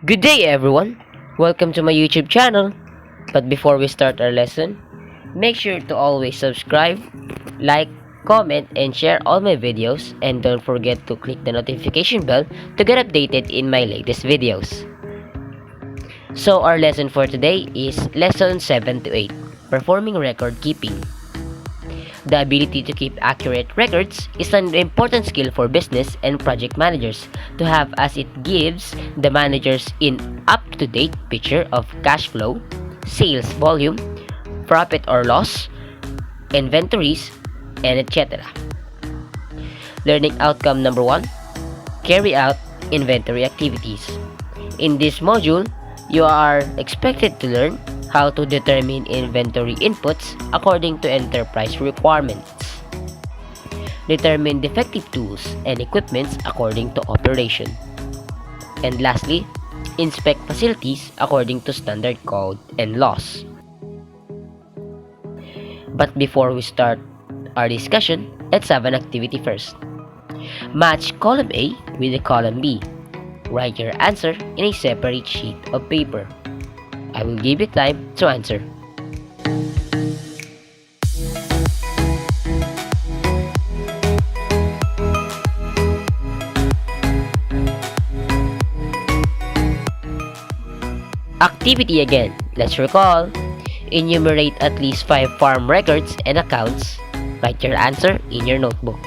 Good day everyone! Welcome to my YouTube channel. But before we start our lesson, make sure to always subscribe, like, comment, and share all my videos, and don't forget to click the notification bell to get updated in my latest videos. So our lesson for today is lesson 7 to 8, performing record keeping. The ability to keep accurate records is an important skill for business and project managers to have, as it gives the managers an up-to-date picture of cash flow, sales volume, profit or loss, inventories, and etc. Learning outcome number 1: carry out inventory activities. In this module, you are expected to learn how to determine inventory inputs according to enterprise requirements. Determine defective tools and equipments according to operation. And lastly, inspect facilities according to standard code and laws. But before we start our discussion, let's have an activity first. Match column A with the column B. Write your answer in a separate sheet of paper. I will give you time to answer. Activity again. Let's recall. Enumerate at least 5 farm records and accounts. Write your answer in your notebook.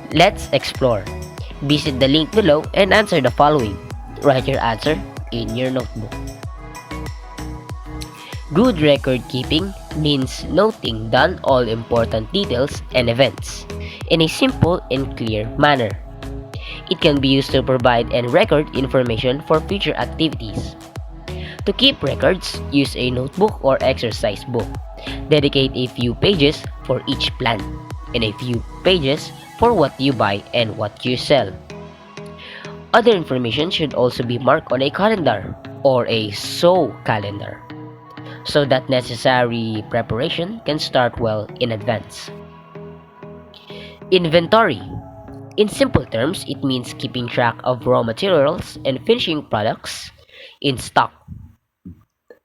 Let's explore. Visit the link below and answer the following. Write your answer in your notebook. Good record keeping means noting down all important details and events in a simple and clear manner. It can be used to provide and record information for future activities. To keep records, use a notebook or exercise book. Dedicate a few pages for each plan and a few pages for what you buy and what you sell. Other information should also be marked on a calendar or a show calendar so that necessary preparation can start well in advance. Inventory. In simple terms, it means keeping track of raw materials and finishing products in stock.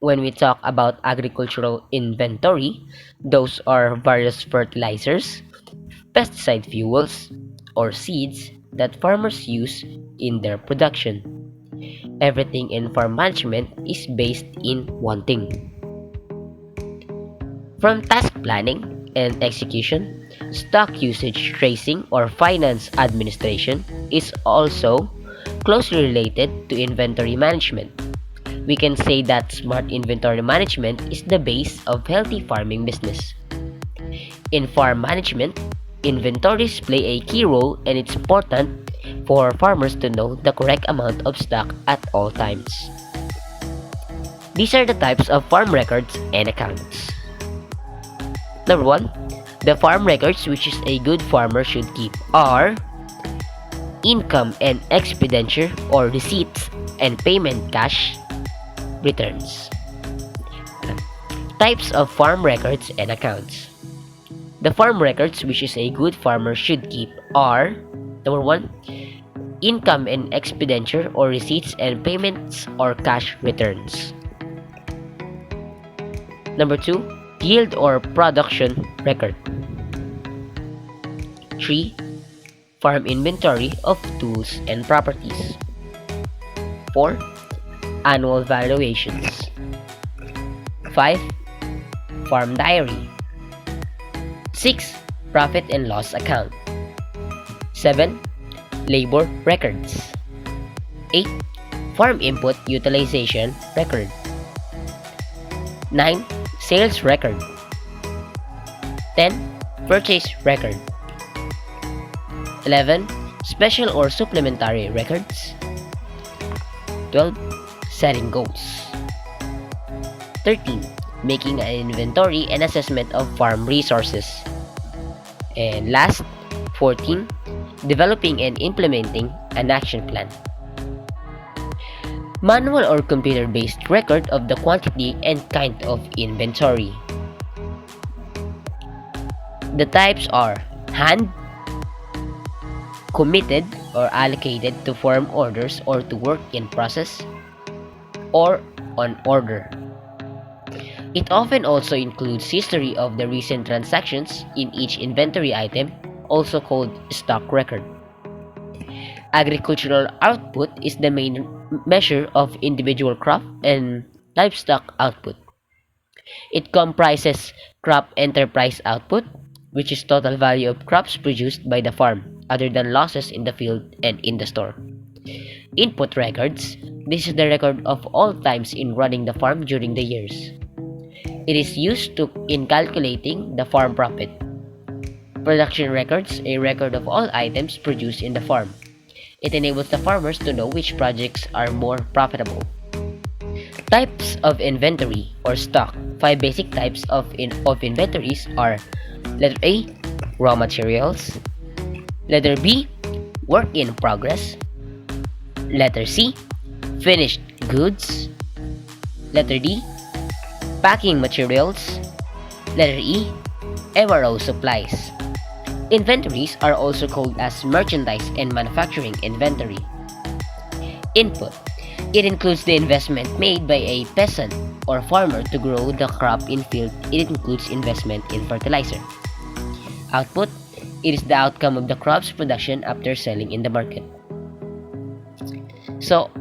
When we talk about agricultural inventory, those are various fertilizers, pesticide fuels, or seeds that farmers use in their production. Everything in farm management is based in one thing. From task planning and execution, stock usage tracing or finance administration is also closely related to inventory management. We can say that smart inventory management is the base of healthy farming business. In farm management, inventories play a key role, and it's important for farmers to know the correct amount of stock at all times. These are the types of farm records and accounts. Number 1, the farm records which is a good farmer should keep are income and expenditure or receipts and payment cash returns. Types of farm records and accounts. The farm records which is a good farmer should keep are number 1, income and expenditure or receipts and payments or cash returns. Number 2, yield or production record. 3, farm inventory of tools and properties. 4, annual valuations. 5, farm diary. 6, profit and loss account. 7, labor records. 8, farm input utilization record. 9, sales record. 10, purchase record. 11, special or supplementary records. 12, setting goals. 13, making an inventory and assessment of farm resources. And last, 14, developing and implementing an action plan. Manual or computer-based record of the quantity and kind of inventory. The types are hand, committed or allocated to firm orders or to work in process, or on order. It often also includes history of the recent transactions in each inventory item, also called stock record. Agricultural output is the main measure of individual crop and livestock output. It comprises crop enterprise output, which is total value of crops produced by the farm, other than losses in the field and in the store. Input records. This is the record of all times in running the farm during the years. It is used in calculating the farm profit. Production records, a record of all items produced in the farm. It enables the farmers to know which projects are more profitable. Types of inventory or stock. 5 basic types of inventories are: letter A, raw materials; letter B, work in progress; letter C, finished goods; letter D, packing materials; letter E, MRO supplies. Inventories are also called as merchandise and manufacturing inventory. Input. It includes the investment made by a peasant or farmer to grow the crop in field. It includes investment in fertilizer. Output. It is the outcome of the crop's production after selling in the market. So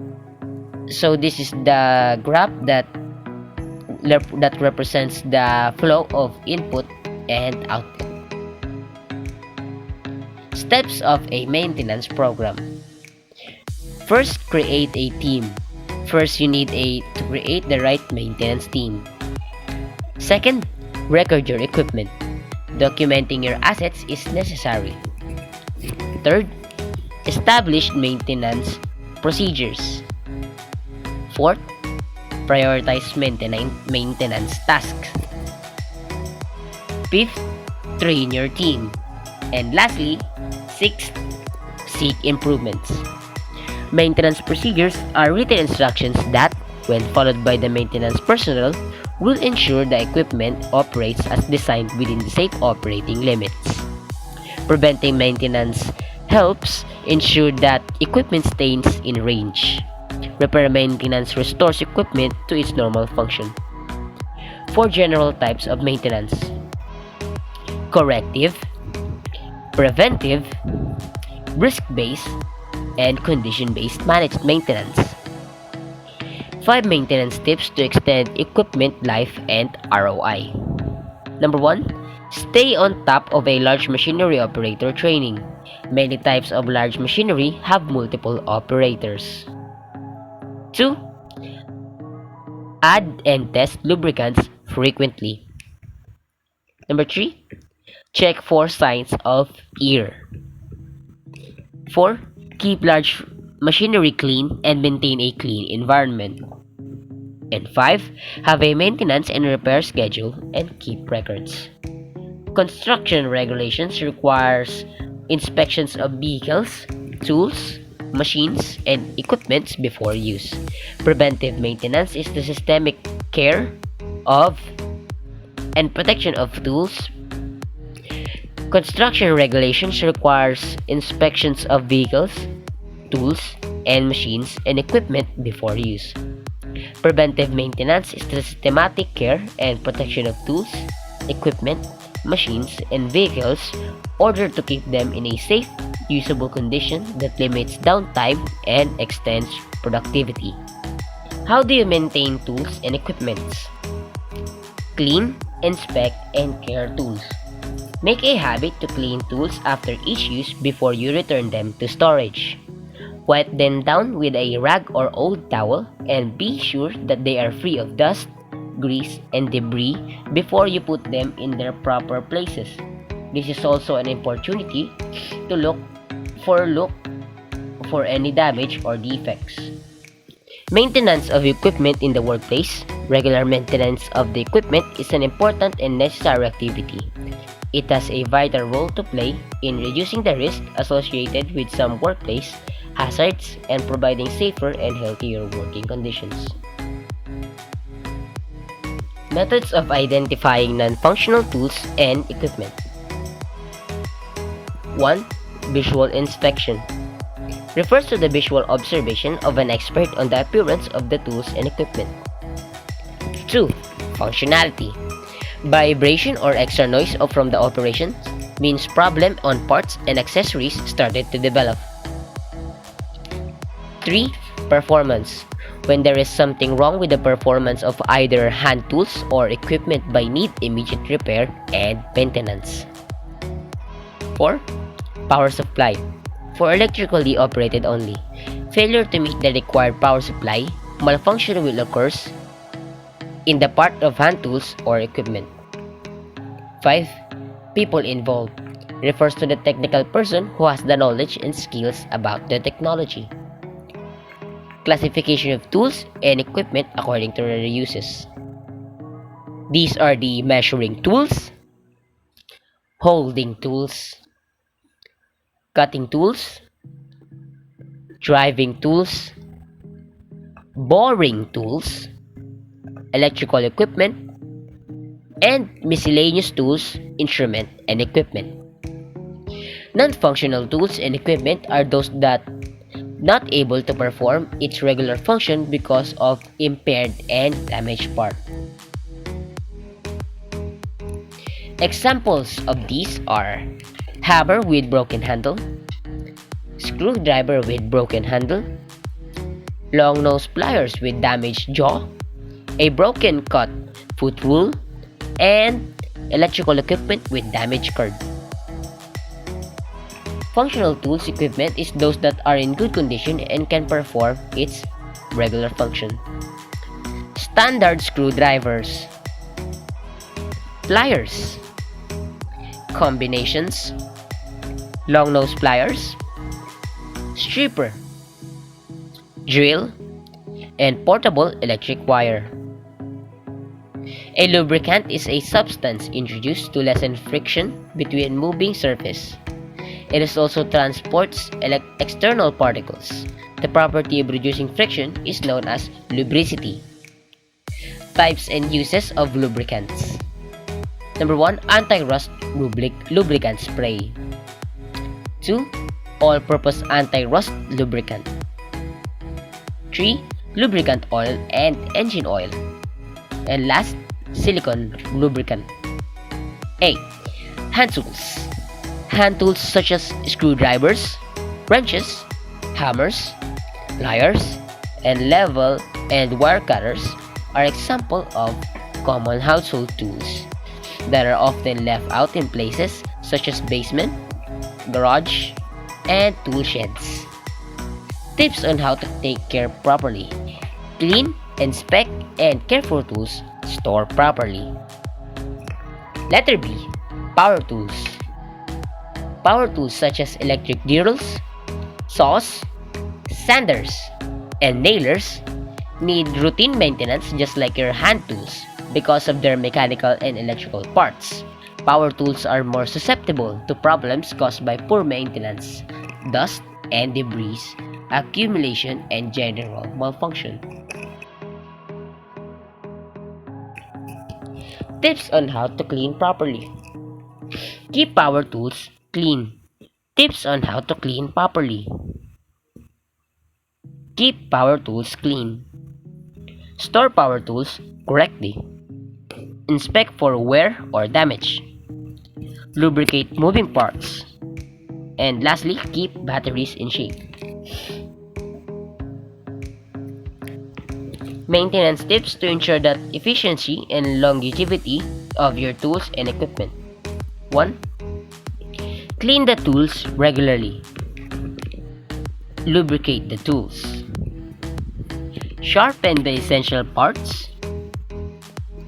this is the graph that represents the flow of input and output. Steps of a maintenance program. First, create a team. First, you need to create the right maintenance team. Second, record your equipment. Documenting your assets is necessary. Third, establish maintenance procedures. Fourth, prioritize maintenance tasks. Fifth, train your team. And lastly, sixth, seek improvements. Maintenance procedures are written instructions that, when followed by the maintenance personnel, will ensure the equipment operates as designed within the safe operating limits. Preventing maintenance helps ensure that equipment stays in range. Repair maintenance restores equipment to its normal function. 4 general types of maintenance: corrective, preventive, risk-based, and condition-based managed maintenance. 5 maintenance tips to extend equipment life and ROI. Number 1. Stay on top of a large machinery operator training. Many types of large machinery have multiple operators. 2. Add and test lubricants frequently. Number 3. Check for signs of wear. 4. Keep large machinery clean and maintain a clean environment. And 5. Have a maintenance and repair schedule and keep records. Construction regulations requires inspections of vehicles, tools, machines, and equipment before use. Preventive maintenance is the systemic care of and protection of tools. Construction regulations requires inspections of vehicles, tools, and machines and equipment before use. Preventive maintenance is the systematic care and protection of tools, equipment, machines, and vehicles in order to keep them in a safe, usable condition that limits downtime and extends productivity. How do you maintain tools and equipment? Clean, inspect, and care tools. Make a habit to clean tools after each use before you return them to storage. Wipe them down with a rag or old towel and be sure that they are free of dust, grease, and debris before you put them in their proper places. This is also an opportunity to look for any damage or defects. Maintenance of equipment in the workplace. Regular maintenance of the equipment is an important and necessary activity. It has a vital role to play in reducing the risk associated with some workplace hazards, and providing safer and healthier working conditions. Methods of identifying non-functional tools and equipment. 1. Visual inspection. Refers to the visual observation of an expert on the appearance of the tools and equipment. 2. Functionality. Vibration or extra noise from the operation means problem on parts and accessories started to develop. 3. Performance. When there is something wrong with the performance of either hand tools or equipment by need immediate repair and maintenance. 4. Power supply. For electrically operated only. Failure to meet the required power supply, malfunction will occur in the part of hand tools or equipment. 5. People involved. Refers to the technical person who has the knowledge and skills about the technology. Classification of tools and equipment according to their uses. These are the measuring tools, holding tools, cutting tools, driving tools, boring tools, electrical equipment, and miscellaneous tools, instrument, and equipment. Non-functional tools and equipment are those that not able to perform its regular function because of impaired and damaged part. Examples of these are hammer with broken handle, screwdriver with broken handle, long nose pliers with damaged jaw, a broken cut foot rule, and electrical equipment with damaged cord. Functional tools equipment is those that are in good condition and can perform its regular function. Standard screwdrivers, pliers, combinations, long nose pliers, stripper, drill, and portable electric wire. A lubricant is a substance introduced to lessen friction between moving surface. It is also transports external particles. The property of reducing friction is known as lubricity. Types and uses of lubricants. Number 1. Anti-rust lubricant spray. 2. All-purpose anti-rust lubricant. 3. Lubricant oil and engine oil. And last, silicone lubricant. A. Hand tools. Hand tools such as screwdrivers, wrenches, hammers, pliers, and level and wire cutters are examples of common household tools that are often left out in places such as basement, garage, and tool sheds. Tips on how to take care properly. Clean, inspect, and care for tools stored properly. Letter B. Power tools. Power tools such as electric drills, saws, sanders, and nailers need routine maintenance just like your hand tools because of their mechanical and electrical parts. Power tools are more susceptible to problems caused by poor maintenance, dust and debris, accumulation, and general malfunction. Tips on how to clean properly. Keep power tools clean. Tips on how to clean properly. Keep power tools clean. Store power tools correctly. Inspect for wear or damage. Lubricate moving parts. And lastly, keep batteries in shape. Maintenance tips to ensure that efficiency and longevity of your tools and equipment. 1. Clean the tools regularly. Lubricate the tools. Sharpen the essential parts.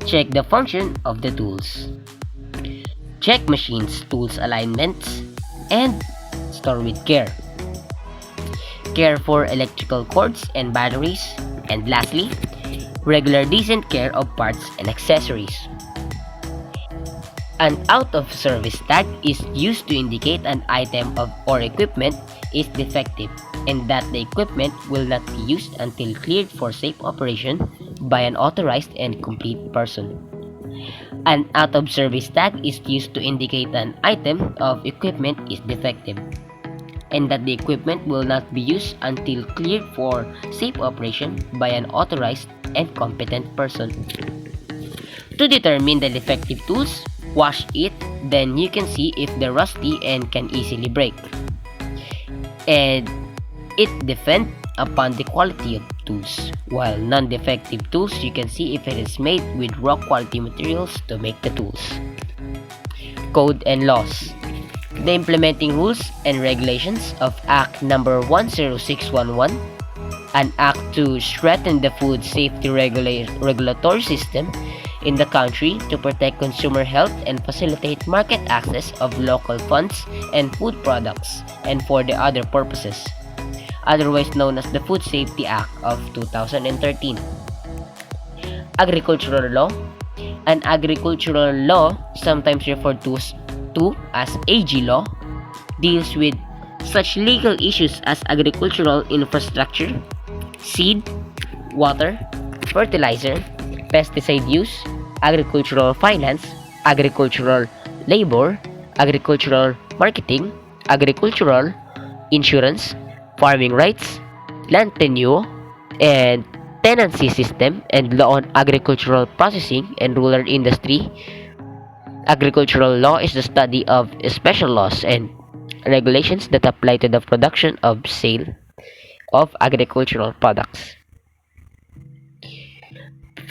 Check the function of the tools. Check machines' tools alignments and store with care. Care for electrical cords and batteries. And lastly, regular decent care of parts and accessories. An out-of-service tag is used to indicate an item or equipment is defective. and that the equipment will not be used until cleared for safe operation by an authorized and complete person. An out-of-service tag is used to indicate an item of equipment is defective, and that the equipment will not be used until cleared for safe operation by an authorized and competent person. To determine the defective tools, wash it, then you can see if they're rusty and can easily break. And it depends upon the quality of tools, while non-defective tools you can see if it is made with raw quality materials to make the tools. Code and laws. The implementing rules and regulations of Act number 10611, an act to strengthen the food safety regulatory system in the country to protect consumer health and facilitate market access of local funds and food products, and for the other purposes, otherwise known as the Food Safety Act of 2013. Agricultural law. An agricultural law, sometimes referred to as AG law, deals with such legal issues as agricultural infrastructure, seed, water, fertilizer, pesticide use, agricultural finance, agricultural labor, agricultural marketing, agricultural insurance, farming rights, land tenure, and tenancy system, and law on agricultural processing and rural industry. Agricultural law is the study of special laws and regulations that apply to the production of sale of agricultural products.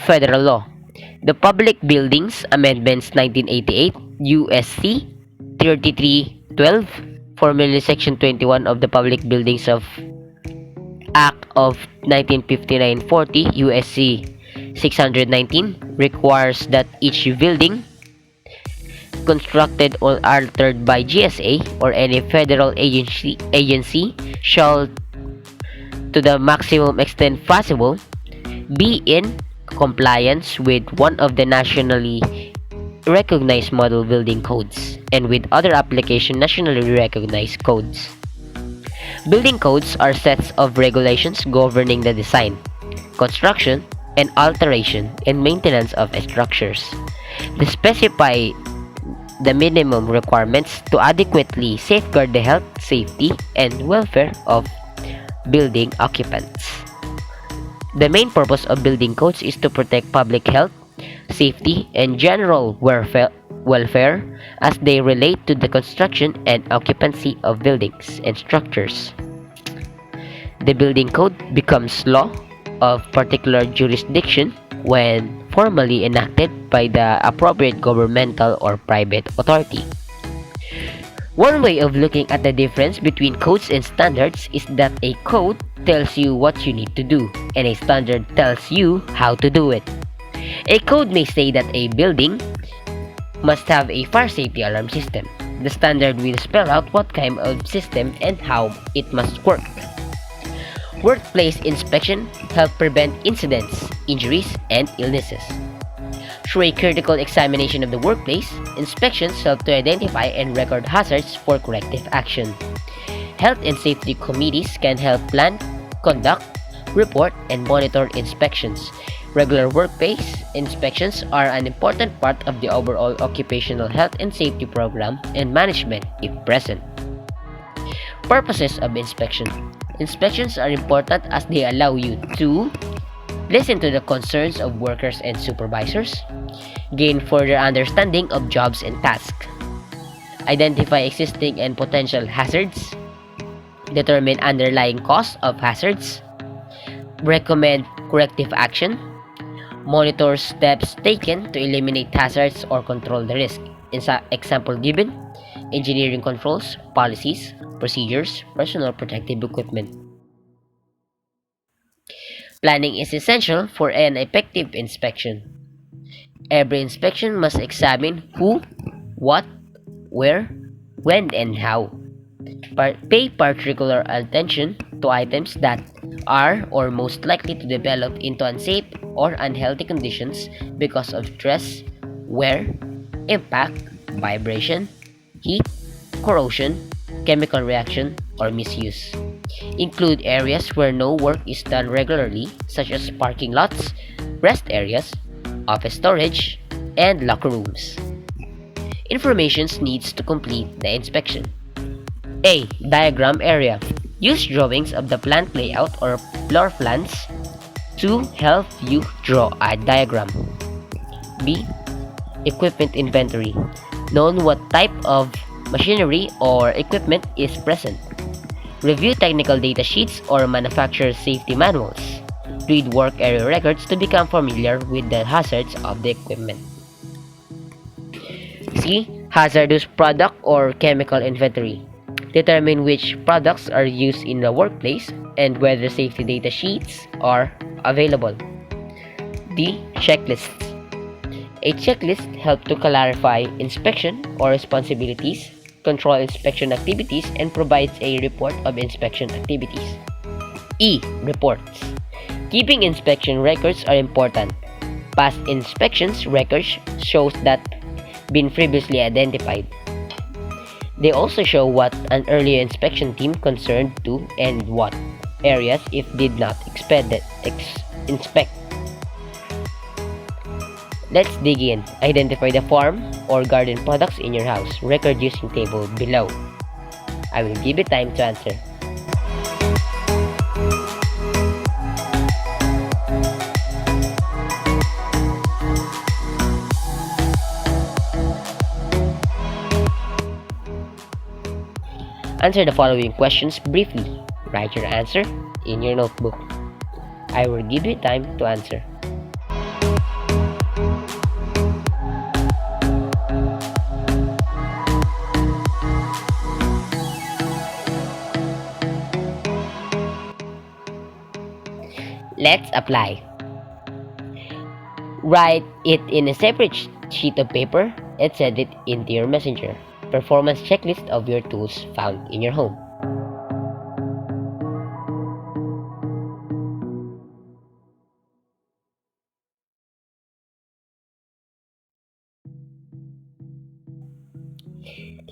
Federal law. The Public Buildings Amendments 1988 USC 3312, formerly Section 21 of the Public Buildings of Act of 1959-40 USC 619, requires that each building constructed or altered by GSA or any federal agency shall, to the maximum extent possible, be in compliance with one of the nationally recognized model building codes and with other application nationally recognized codes. Building codes are sets of regulations governing the design, construction, and alteration and maintenance of structures. They specify the minimum requirements to adequately safeguard the health, safety, and welfare of building occupants. The main purpose of building codes is to protect public health, safety, and general welfare as they relate to the construction and occupancy of buildings and structures. The building code becomes law of particular jurisdiction when formally enacted by the appropriate governmental or private authority. One way of looking at the difference between codes and standards is that a code tells you what you need to do, and a standard tells you how to do it. A code may say that a building must have a fire safety alarm system. The standard will spell out what kind of system and how it must work. Workplace inspection help prevent incidents, injuries, and illnesses. Through a critical examination of the workplace, inspections help to identify and record hazards for corrective action. Health and safety committees can help plan, conduct, report, and monitor inspections. Regular workplace inspections are an important part of the overall occupational health and safety program and management if present. Purposes of inspection. Inspections are important as they allow you to listen to the concerns of workers and supervisors, gain further understanding of jobs and tasks, identify existing and potential hazards, determine underlying cause of hazards, recommend corrective action, monitor steps taken to eliminate hazards or control the risk. Example given: engineering controls, policies, procedures, personal protective equipment. Planning is essential for an effective inspection. Every inspection must examine who, what, where, when, and how. Pay particular attention to items that are or most likely to develop into unsafe or unhealthy conditions because of stress, wear, impact, vibration, heat, corrosion, chemical reaction, or misuse. Include areas where no work is done regularly, such as parking lots, rest areas, office storage, and locker rooms. Information needs to complete the inspection. A. Diagram area. Use drawings of the plant layout or floor plans to help you draw a diagram. B. Equipment inventory. Know what type of machinery or equipment is present. Review technical data sheets or manufacturer safety manuals. Read work area records to become familiar with the hazards of the equipment. C. Hazardous product or chemical inventory. Determine which products are used in the workplace and whether safety data sheets are available. D. Checklists. A checklist helps to clarify inspection or responsibilities, control inspection activities, and provides a report of inspection activities. E. Reports. Keeping inspection records are important. Past inspections records shows that been previously identified. They also show what an earlier inspection team concerned to and what areas it did not inspect. Let's dig in. Identify the farm or garden products in your house. Record using table below. I will give you time to answer. Answer the following questions briefly. Write your answer in your notebook. I will give you time to answer. Let's apply. Write it in a separate sheet of paper and send it into your messenger. Performance checklist of your tools found in your home.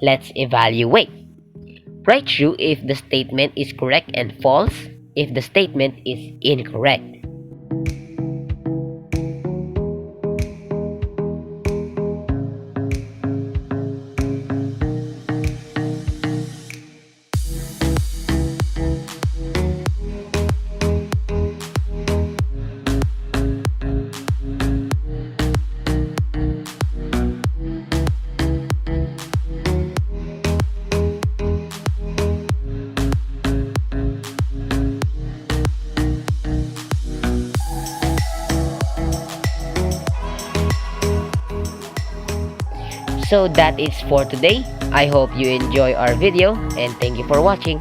Let's evaluate. Write true if the statement is correct and false if the statement is incorrect. So that is for today. I hope you enjoy our video and thank you for watching.